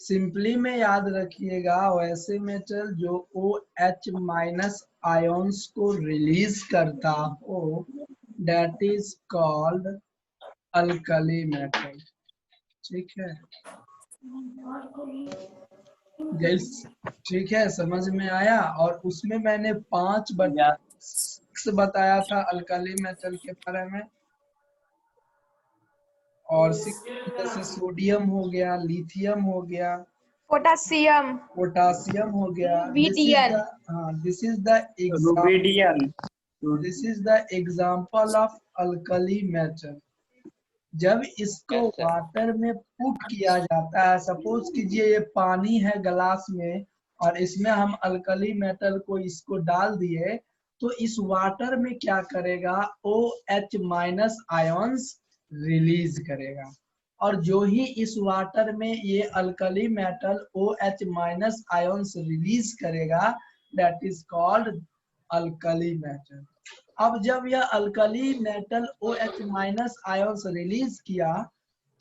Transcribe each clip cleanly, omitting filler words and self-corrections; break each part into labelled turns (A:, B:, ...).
A: Simply में याद रखिएगा वैसे मेटल जो OH माइनस आयंस को रिलीज करता हो that is called alkali metal. ठीक है, ठीक है, समझ में आया। और उसमें मैंने 5 बताया था अल्कली मेटल के बारे में, और जैसे सोडियम हो गया, लिथियम हो गया,
B: पोटासियम
A: हो गया।
B: विडियन
A: this is the
C: rubidium
A: example of alkali metal. जब इसको वाटर में पुट किया जाता है, सपोज कीजिए ये पानी है गिलास में और इसमें हम अल्कली मेटल को इसको डाल दिए, तो इस वाटर में क्या करेगा, OH माइनस आयंस रिलीज करेगा। और जो ही इस वाटर में ये alkali metal OH minus ions release करेगा that is called alkali metal. अब जब यह alkali metal OH minus ions release किया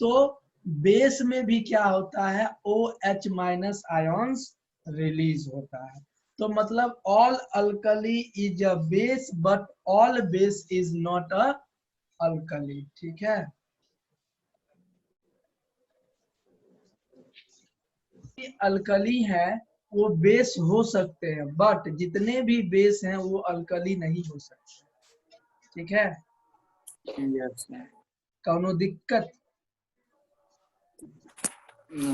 A: तो बेस में भी क्या होता है, OH माइनस आयंस रिलीज होता है। तो मतलब all alkali is a base but all base is not a alkali. ठीक है, अल्कली है वो बेस हो सकते हैं बट जितने भी बेस हैं वो अल्कली नहीं हो सकते। ठीक है,
C: यस
A: कौनो दिक्कत?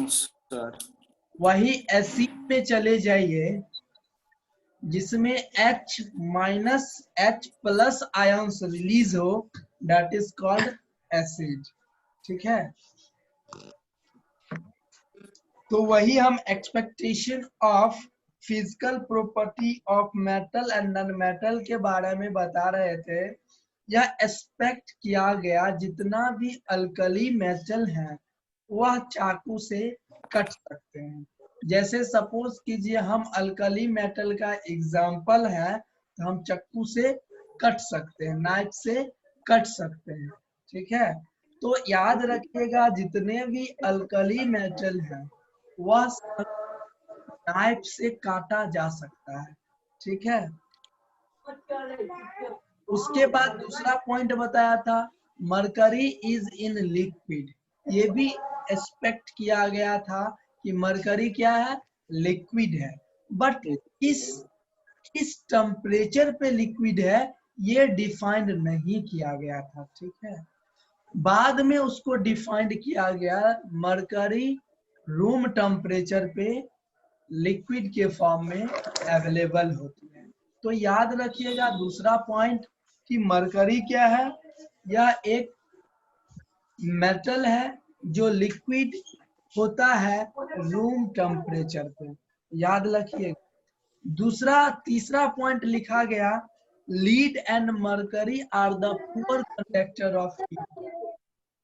C: सर।
A: वही एसिड में चले जाइए जिसमें H minus H plus ions release हो दैट इज कॉल्ड एसिड। ठीक है, तो वही हम expectation of physical property of metal and non metal के बारे में बता रहे थे। यह एक्सपेक्ट किया गया जितना भी अल्कली मेटल है वह चाकू से कट सकते हैं। जैसे सपोज कीजिए हम अल्कली मेटल का एग्जांपल है तो हम चाकू से कट सकते हैं, नाइफ से कट सकते हैं। ठीक है, तो याद रखिएगा जितने भी अल्कली मेटल है वह नाइफ से काटा जा सकता है। ठीक है, उसके बाद दूसरा पॉइंट बताया था मरकरी इज इन लिक्विड। ये भी एक्सपेक्ट किया गया था कि मरकरी क्या है, लिक्विड है, बट किस टेम्परेचर पे लिक्विड है ये डिफाइंड नहीं किया गया था। ठीक है, बाद में उसको डिफाइंड किया गया, मरकरी रूम टेम्परेचर पे लिक्विड के फॉर्म में अवेलेबल होती है। तो याद रखिएगा दूसरा पॉइंट कि मरकरी क्या है, यह एक मेटल है जो लिक्विड होता है रूम टेम्परेचर पे। याद रखिएगा। तीसरा पॉइंट लिखा गया lead and mercury are the poor conductor of heat.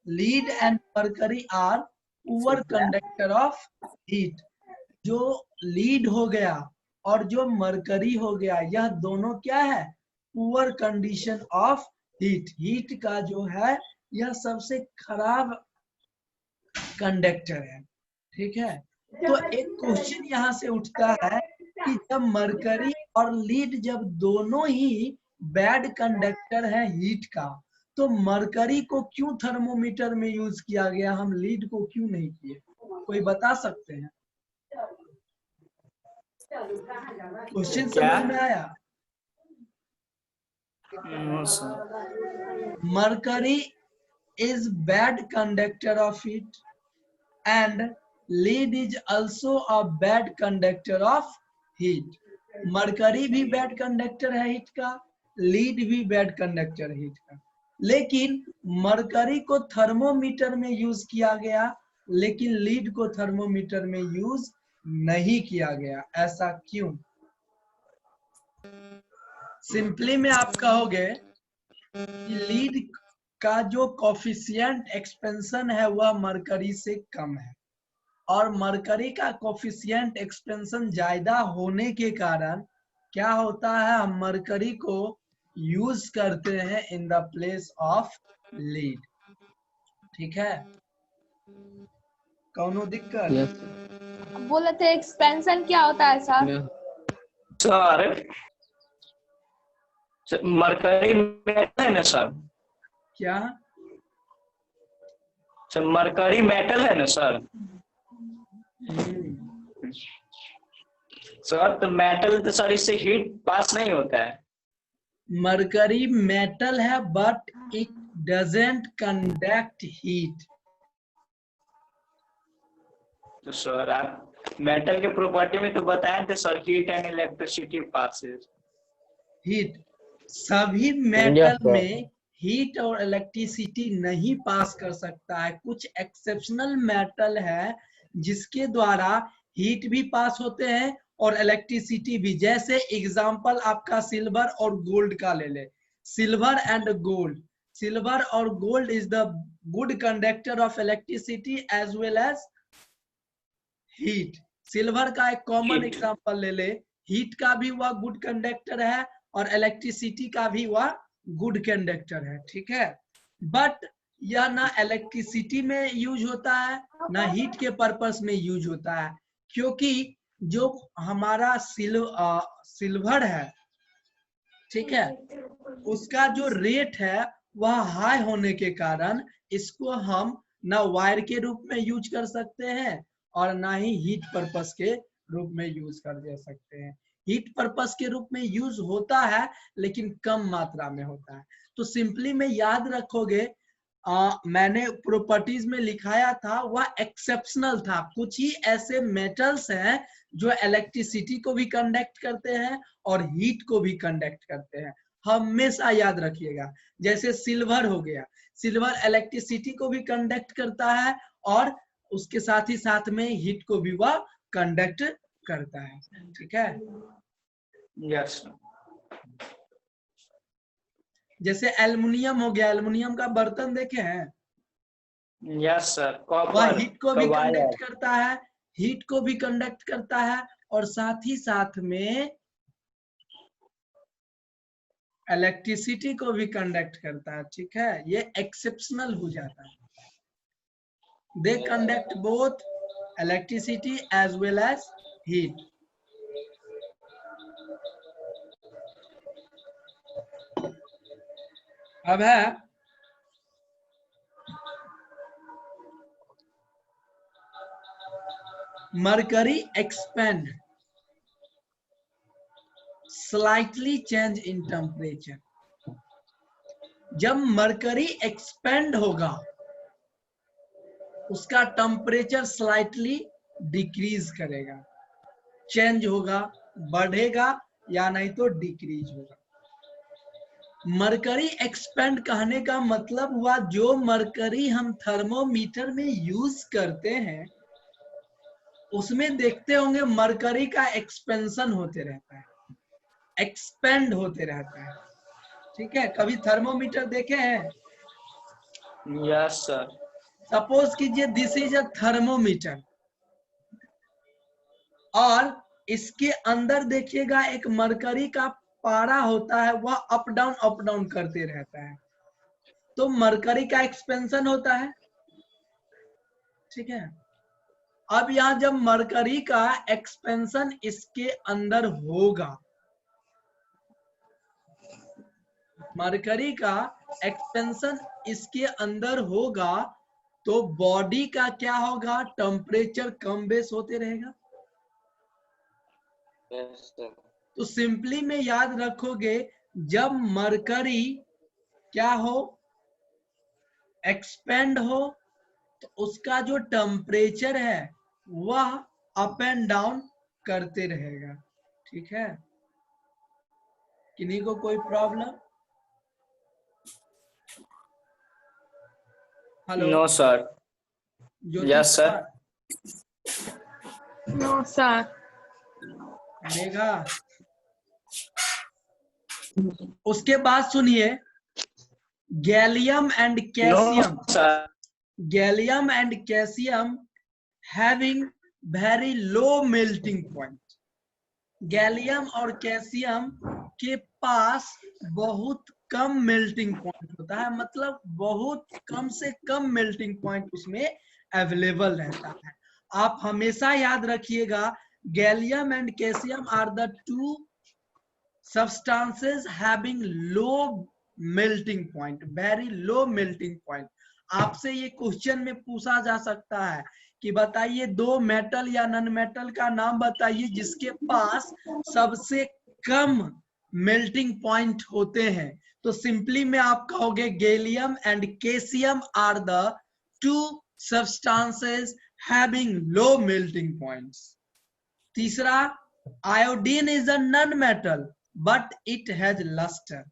A: Lead and mercury are poor conductor of heat. जो लीड हो गया और जो मरकरी हो गया यह दोनों क्या है, poor condition of heat. Heat का जो है यह सबसे खराब कंडक्टर है। ठीक है, तो एक क्वेश्चन यहाँ से उठता है कि जब मरकरी और लीड जब दोनों ही बैड कंडक्टर है हीट का, तो मरकरी को क्यों थर्मोमीटर में यूज किया गया, हम लीड को क्यों नहीं किए? कोई बता सकते हैं? क्वेश्चन समझ में आया? Mercury is bad conductor of heat and lead is also a bad conductor of heat. Mercury भी बैड कंडक्टर है हीट का, लीड भी बैड कंडक्टर है हीट का, लेकिन मरकरी को थर्मोमीटर में यूज किया गया लेकिन लीड को थर्मोमीटर में यूज नहीं किया गया। ऐसा क्यों? सिंपली में आप कहोगे कि लीड का जो कोफिशिएंट एक्सपेंशन है वह मरकरी से कम है, और मरकरी का कोफिशिएंट एक्सपेंशन ज्यादा होने के कारण क्या होता है, हम मरकरी को यूज करते हैं in the place of lead. ठीक है, कौनो दिक्कत?
B: बोले थे एक्सपेंशन क्या होता है सर?
C: सर मरकरी मेटल है ना सर?
A: क्या?
C: सर मरकरी मेटल है ना सर? सर तो मेटल तो सर इससे हीट पास नहीं होता है।
A: मरकरी मेटल है but it doesn't conduct heat.
C: तो सर आप मेटल के प्रॉपर्टी में तो बताए थे sir, heat and electricity passes.
A: Heat, सभी मेटल में हीट और इलेक्ट्रिसिटी नहीं पास कर सकता है। कुछ एक्सेप्शनल मेटल है जिसके द्वारा हीट भी पास होते हैं और इलेक्ट्रिसिटी भी। जैसे एग्जांपल आपका सिल्वर और गोल्ड का ले ले। सिल्वर एंड गोल्ड, सिल्वर और gold is the good conductor of electricity as well as heat. Silver का एक कॉमन एग्जांपल ले ले, हीट का भी वह गुड कंडक्टर है और इलेक्ट्रिसिटी का भी वह गुड कंडक्टर है, ठीक है। बट यह ना इलेक्ट्रिसिटी में यूज होता है ना हीट के पर्पस में यूज होता है, क्योंकि जो हमारा सिल्वर है, ठीक है, उसका जो रेट है वह हाई होने के कारण इसको हम ना वायर के रूप में यूज कर सकते हैं और ना ही हीट पर्पस के रूप में यूज कर दे सकते हैं। हीट पर्पस के रूप में यूज होता है लेकिन कम मात्रा में होता है। तो सिंपली में याद रखोगे, मैंने प्रॉपर्टीज में लिखाया था वह एक्सेप्शनल था। कुछ ही ऐसे मेटल्स हैं जो इलेक्ट्रिसिटी को भी कंडक्ट करते हैं और हीट को भी कंडक्ट करते हैं, हमेशा याद रखिएगा। जैसे सिल्वर हो गया, सिल्वर इलेक्ट्रिसिटी को भी कंडक्ट करता है और उसके साथ ही साथ में हीट को भी वह कंडक्ट करता है, ठीक है।
C: यस।
A: जैसे एल्युमिनियम हो गया, एल्युमिनियम का बर्तन देखे हैं?
C: Yes sir.
A: वह हीट को भी कंडक्ट करता है, हीट को भी कंडक्ट करता है और साथ ही साथ में इलेक्ट्रिसिटी को भी कंडक्ट करता है, ठीक है। ये एक्सेप्शनल हो जाता है। They conduct both electricity as well as heat. अब है mercury expand slightly change in temperature. जब मरकरी एक्सपेंड होगा उसका टेम्परेचर स्लाइटली डिक्रीज करेगा, चेंज होगा, बढ़ेगा या नहीं तो डिक्रीज होगा। मरकरी एक्सपेंड कहने का मतलब हुआ जो मरकरी हम थर्मोमीटर में यूज करते हैं उसमें देखते होंगे मरकरी का एक्सपेंशन होते रहता है, एक्सपेंड होते रहता है, ठीक है। कभी थर्मोमीटर देखे हैं?
C: Yes sir.
A: सपोज कीजिए दिस इज अ थर्मोमीटर और इसके अंदर देखिएगा एक मरकरी का पारा होता है, वह अप डाउन करते रहता है, तो मरकरी का एक्सपेंशन होता है, ठीक है। अब यहां जब मरकरी का एक्सपेंशन इसके अंदर होगा, मरकरी का एक्सपेंशन इसके अंदर होगा तो बॉडी का क्या होगा, टेम्परेचर कम बेस होते रहेगा।
C: Yes sir.
A: तो सिंपली में याद रखोगे जब मरकरी क्या हो, एक्सपेंड हो, तो उसका जो टेम्परेचर है वह अप एंड डाउन करते रहेगा, ठीक है। किन्हीं को कोई problem? Hello?
C: No sir. Yes sir.
B: No sir.
A: Megha, उसके बाद सुनिए gallium and calcium,
C: no sir.
A: Gallium and calcium having very low melting point. Gallium और कैल्शियम के पास बहुत कम मेल्टिंग पॉइंट होता है, मतलब बहुत कम से कम मेल्टिंग पॉइंट उसमें अवेलेबल रहता है। आप हमेशा याद रखिएगा, gallium and calcium are the two substances having low melting point, very low melting point. आपसे ये क्वेश्चन में पूछा जा सकता है कि बताइए दो मेटल या नॉन मेटल का नाम बताइए जिसके पास सबसे कम मेल्टिंग पॉइंट होते हैं। तो सिंपली में आप कहोगे gallium and calcium are the two substances having low melting points. तीसरा, iodine is a non metal but it has lustre.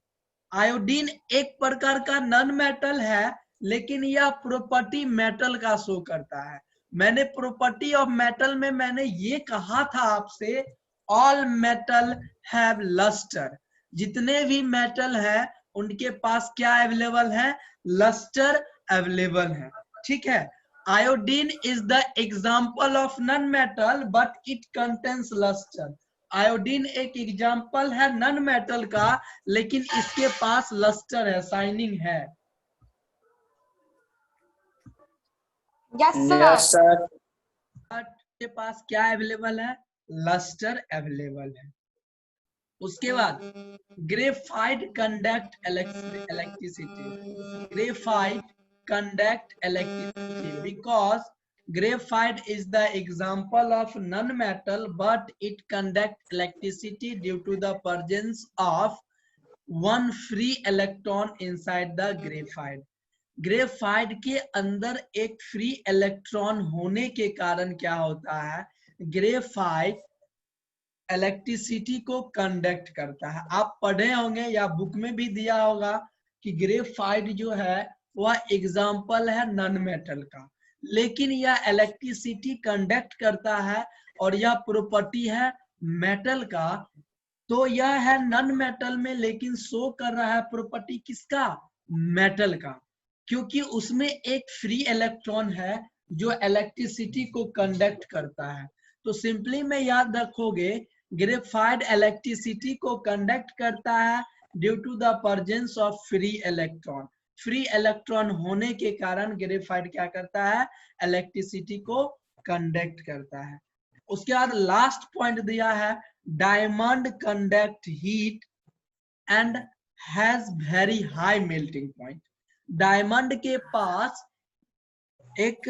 A: Iodine एक प्रकार का नॉन मेटल है लेकिन यह प्रॉपर्टी मेटल का शो करता है। मैंने प्रॉपर्टी ऑफ मेटल में मैंने ये कहा था आपसे, ऑल मेटल हैव लस्टर। जितने भी मेटल है उनके पास क्या अवेलेबल है? लस्टर अवेलेबल है। ठीक है। Iodine is the example of non metal but it contains lustre. Iodine एक एग्जाम्पल है नॉन मेटल का लेकिन इसके पास लस्टर है, शाइनिंग है।
B: Yes
C: yes
B: sir.
C: सर।
A: के पास क्या अवेलेबल है? लस्टर अवेलेबल है। उसके बाद graphite conduct electricity. Graphite conduct electricity because graphite is the example of non-metal but it conducts electricity due to the presence of one free electron inside the graphite. Graphite के अंदर एक free electron होने के कारण क्या होता है? Graphite electricity को कंडक्ट करता है। आप पढ़े होंगे या बुक में भी दिया होगा कि ग्रेफाइट जो है वह एग्जाम्पल है नॉन मेटल का, लेकिन यह इलेक्ट्रिसिटी कंडक्ट करता है और यह प्रॉपर्टी है मेटल का। तो यह है नॉन मेटल में लेकिन शो कर रहा है प्रॉपर्टी किसका? मेटल का, क्योंकि उसमें एक फ्री इलेक्ट्रॉन है जो इलेक्ट्रिसिटी को कंडक्ट करता है। तो सिंपली में याद रखोगे, ग्रेफाइट इलेक्ट्रिसिटी को कंडक्ट करता है due to the presence of free electron. Free electron होने के कारण ग्रेफाइट क्या करता है? इलेक्ट्रिसिटी को कंडक्ट करता है। उसके बाद लास्ट पॉइंट दिया है, diamond conduct heat and has very high melting point. Diamond के पास एक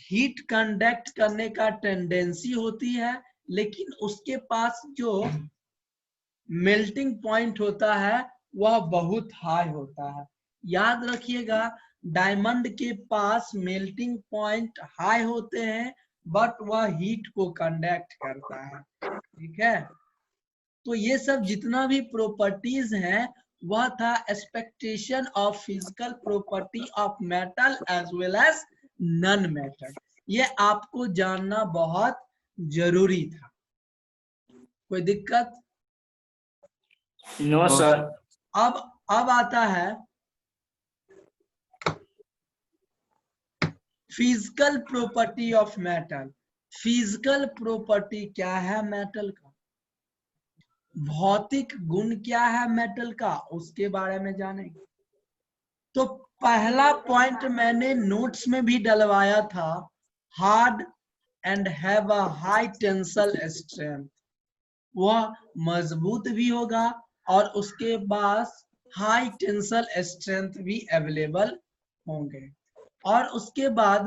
A: हीट कंडक्ट करने का टेंडेंसी होती है लेकिन उसके पास जो मेल्टिंग पॉइंट होता है वह बहुत हाई होता है। याद रखिएगा, डायमंड के पास मेल्टिंग पॉइंट हाई होते हैं बट वह हीट को कंडक्ट करता है। ठीक है। तो ये सब जितना भी प्रॉपर्टीज हैं वह था expectation of physical property of metal as well as non metal. ये आपको जानना बहुत जरूरी था। कोई दिक्कत?
C: No sir.
A: अब आता है physical property of metal. Physical property क्या है मेटल का? भौतिक गुण क्या है मेटल का? उसके बारे में जानेंगे। तो पहला पॉइंट मैंने नोट्स में भी डलवाया था, hard and have a high tensile strength. वह मजबूत भी होगा और उसके बाद हाई टेंसल स्ट्रेंथ भी अवेलेबल होंगे। और उसके बाद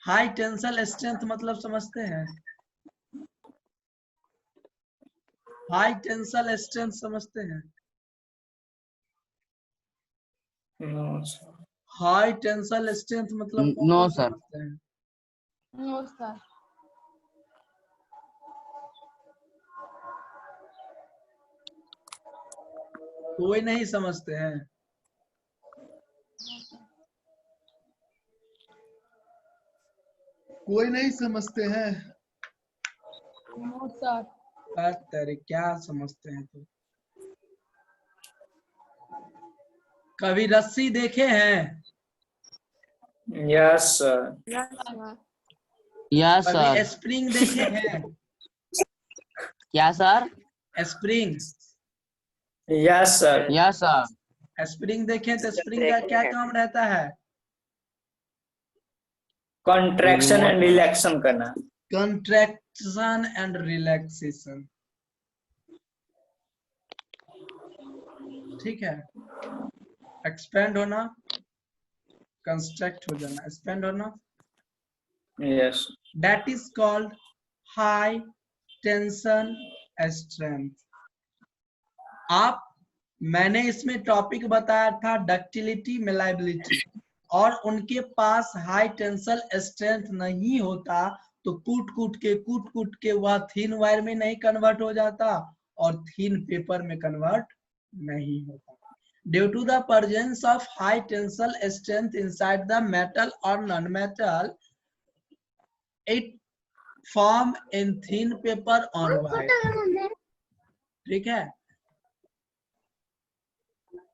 A: हाई टेंसल स्ट्रेंथ मतलब समझते हैं? हाई टेंसल स्ट्रेंथ समझते हैं?
C: No sir.
A: High tensile strength मतलब
D: नो सर।
A: समझते हैं?
B: No sir.
A: कोई नहीं समझते हैं? कोई नहीं समझते हैं?
B: No sir.
A: तेरे क्या समझते हैं? तो कभी रस्सी देखे हैं?
C: Yes sir.
B: Yes sir.
D: Yes
A: कभी
D: सर।
A: स्प्रिंग देखे हैं?
D: क्या sir?
A: Spring.
C: Yes sir.
D: Yes sir.
A: Spring देखे तो स्प्रिंग का क्या काम रहता है?
C: कॉन्ट्रैक्शन एंड रिलैक्सेशन करना।
A: कंट्रैक्शन एंड रिलैक्सेशन, ठीक है। एक्सपेंड होना, कंस्ट्रक्ट हो जाना, एक्सपेंड होना,
C: yes.
A: that is called high tension strength। आप, मैंने इसमें टॉपिक बताया था डक्टिलिटी मेलाइबिलिटी, और उनके पास हाई टेंसल स्ट्रेंथ नहीं होता तो कूट कूट के वह थीन वायर में नहीं कन्वर्ट हो जाता और थीन पेपर में कन्वर्ट नहीं होता। Due to the presence of high tensile strength inside the metal और non metal, it form in thin paper on wire, ठीक है।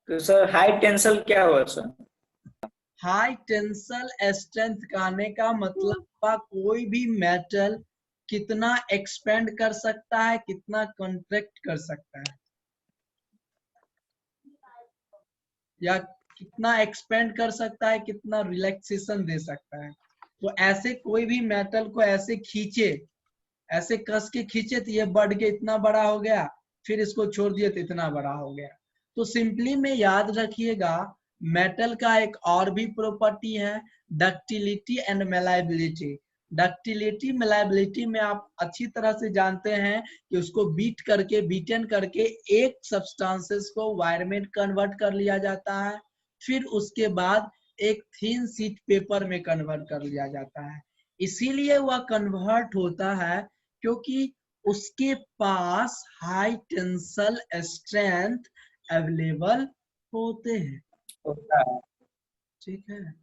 C: तो सर हाई टेंसल क्या हुआ सर?
A: हाई टेंसल स्ट्रेंथ कहने का मतलब कोई भी मेटल कितना एक्सपेंड कर सकता है, कितना कॉन्ट्रैक्ट कर सकता है, या कितना एक्सपेंड कर सकता है, कितना रिलैक्सेशन दे सकता है। तो ऐसे कोई भी मेटल को ऐसे खींचे, ऐसे कस के खींचे तो ये बढ़ के इतना बड़ा हो गया, फिर इसको छोड़ दिए तो इतना बड़ा हो गया। तो सिंपली में याद रखिएगा, मेटल का एक और भी प्रॉपर्टी है डक्टिलिटी एंड मेलाइबिलिटी। डक्टिलिटी मेलाइबिलिटी में आप अच्छी तरह से जानते हैं कि उसको बीटन करके एक सब्सटेंसेस को वायर में कन्वर्ट कर लिया जाता है, फिर उसके बाद एक थीन शीट पेपर में कन्वर्ट कर लिया जाता है। इसीलिए वह कन्वर्ट होता है क्योंकि उसके पास हाई टेंसल स्ट्रेंथ अवेलेबल होते हैं, ठीक है।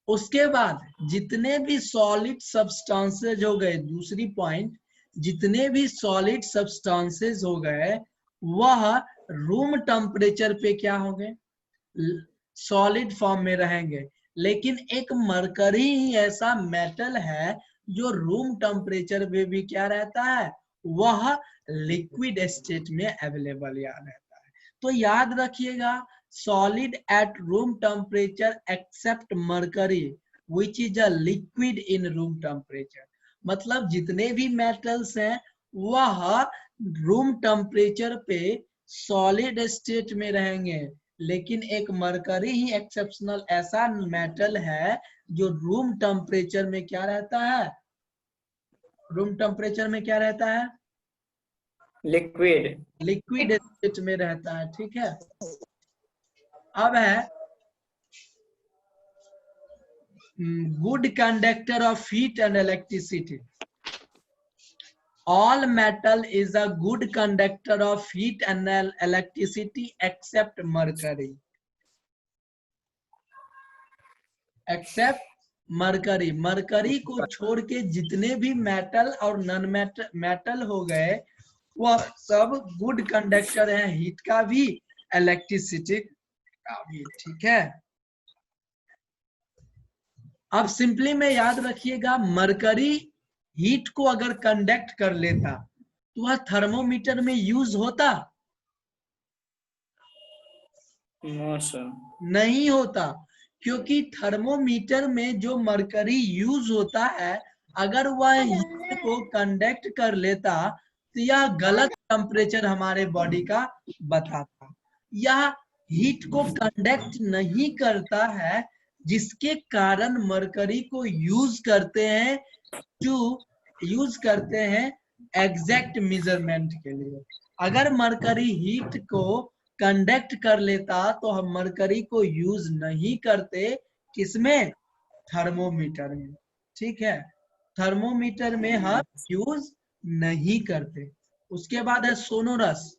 A: उसके बाद जितने भी सॉलिड सब्सटेंसेस हो गए, दूसरी पॉइंट, जितने भी सॉलिड सब्सटेंसेस हो गए वह रूम टेम्परेचर पे क्या होंगे, सॉलिड फॉर्म में रहेंगे। लेकिन एक मरकरी ही ऐसा मेटल है जो रूम टेम्परेचर पे भी क्या रहता है, वह लिक्विड स्टेट में अवेलेबल रहता है। तो याद रखिएगा, solid at room temperature except mercury which is a liquid in room temperature। मतलब जितने भी मेटल्स हैं वह रूम टेम्परेचर पे सॉलिड स्टेट में रहेंगे, लेकिन एक मरकरी ही एक्सेप्शनल ऐसा मेटल है जो रूम टेम्परेचर में क्या रहता है, रूम टेम्परेचर में क्या रहता है, लिक्विड स्टेट में रहता है, ठीक है। अब है good conductor of heat and electricity. All metal is a good conductor of heat and electricity except mercury. Except mercury, mercury को छोड़ के जितने भी मेटल और नॉन मेटल हो गए वह सब गुड कंडक्टर हैं, हीट का भी इलेक्ट्रिसिटी का भी, ठीक है। अब सिंपली में याद रखिएगा, मरकरी हीट को अगर कंडक्ट कर लेता तो वह थर्मोमीटर में यूज होता, नहीं होता, क्योंकि थर्मोमीटर में जो मरकरी यूज होता है अगर वह हीट को कंडक्ट कर लेता तो यह गलत टेम्परेचर हमारे बॉडी का बताता। यह हीट को कंडक्ट नहीं करता है, जिसके कारण मरकरी को यूज करते हैं एग्जैक्ट मेजरमेंट के लिए। अगर मरकरी हीट को कंडक्ट कर लेता तो हम मरकरी को यूज नहीं करते, किसमें, थर्मोमीटर में, ठीक है। थर्मोमीटर में हम यूज नहीं करते। उसके बाद है सोनोरस।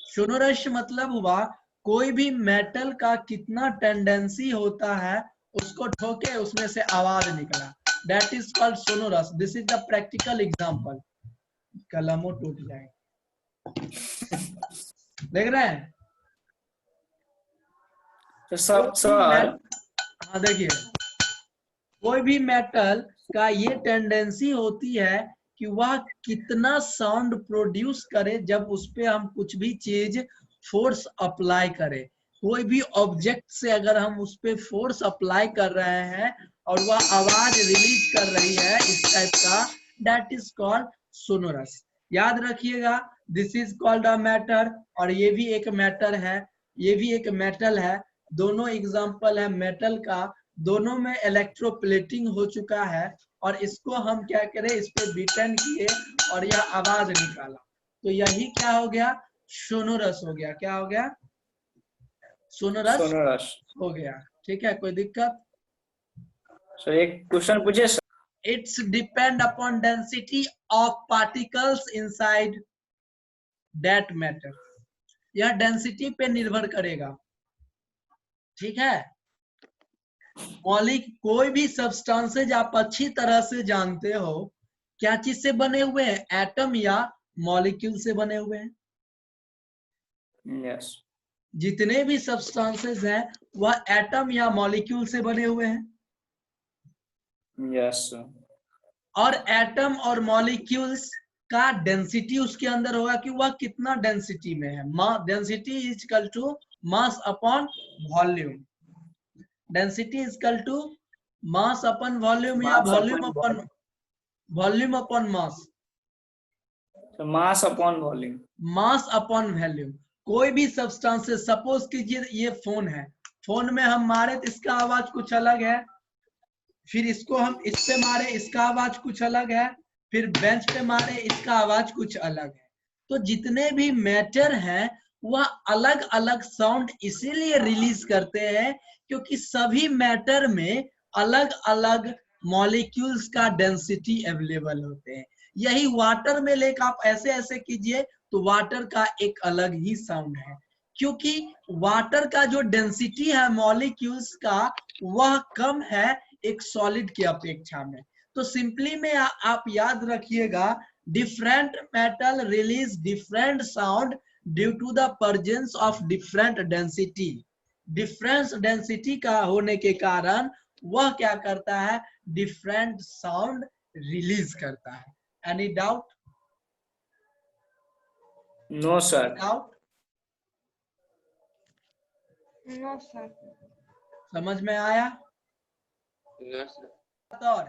A: सोनोरस मतलब हुआ कोई भी मेटल का कितना टेंडेंसी होता है उसको ठोके उसमें से आवाज निकला, that is called sonorous. This is the practical example. कलमों टूट जाए, देख रहे हैं
C: तो सब
A: हाँ देखिए, कोई भी मेटल का ये टेंडेंसी होती है कि वह कितना साउंड प्रोड्यूस करे जब उस पे हम कुछ भी चीज फोर्स अप्लाई करें। कोई भी ऑब्जेक्ट से अगर हम उस पे फोर्स अप्लाई कर रहे हैं और वह आवाज रिलीज कर रही है इस टाइप का, दैट इज कॉल्ड सोनोरस। याद रखिएगा, this is called a matter, और ये भी एक मैटर है, ये भी एक मेटल है। दोनों एग्जांपल है मेटल का, दोनों में इलेक्ट्रोप्लेटिंग हो चुका है, और इसको हम क्या करें, इस पे बीटन किए और यह आवाज निकाला, तो यही क्या हो गया, सोनोरस हो गया। क्या हो गया, सोनोरस
C: सोनोरस।
A: हो गया। ठीक है, कोई दिक्कत?
C: सर एक क्वेश्चन पूछे sir.
A: It's depend upon density of particles inside that matter. यह डेंसिटी पे निर्भर करेगा। ठीक है, मौलिक कोई भी सब्सटेंसेज आप अच्छी तरह से जानते हो क्या चीज से बने हुए हैं, एटम या मॉलिक्यूल से बने हुए हैं।
C: यस।
A: जितने भी सब्सटेंसेज हैं वह एटम या मॉलिक्यूल से बने हुए हैं।
C: Yes sir.
A: और एटम और मॉलिक्यूल्स का डेंसिटी उसके अंदर होगा कि वह कितना डेंसिटी में है। Density is equal to mass upon volume. Density is equal to mass upon volume या volume upon mass.
C: Mass upon volume.
A: Mass upon volume. कोई भी सब्सटेंसेस, सपोज कीजिए ये फोन है, फोन में हम मारे तो इसका आवाज कुछ अलग है, फिर इसको हम इससे मारे इसका आवाज कुछ अलग है, फिर बेंच पे मारे इसका आवाज कुछ अलग है। तो जितने भी मैटर हैं वह अलग अलग साउंड इसीलिए रिलीज करते हैं क्योंकि सभी मैटर में अलग अलग मॉलिक्यूल्स का डेंसिटी अवेलेबल होते हैं। यही वाटर में लेकर आप ऐसे ऐसे कीजिए तो वाटर का एक अलग ही साउंड है, क्योंकि वाटर का जो डेंसिटी है मॉलिक्यूल्स का वह कम है एक सॉलिड की अपेक्षा में। तो सिंपली में आप याद रखिएगा, different metal release different sound due to the presence of different density. Difference density का होने के कारण वह क्या करता है, डिफरेंट साउंड रिलीज करता है। Any doubt?
C: No sir.
A: Doubt?
B: No sir.
A: समझ में आया?
D: Yes sir.
A: और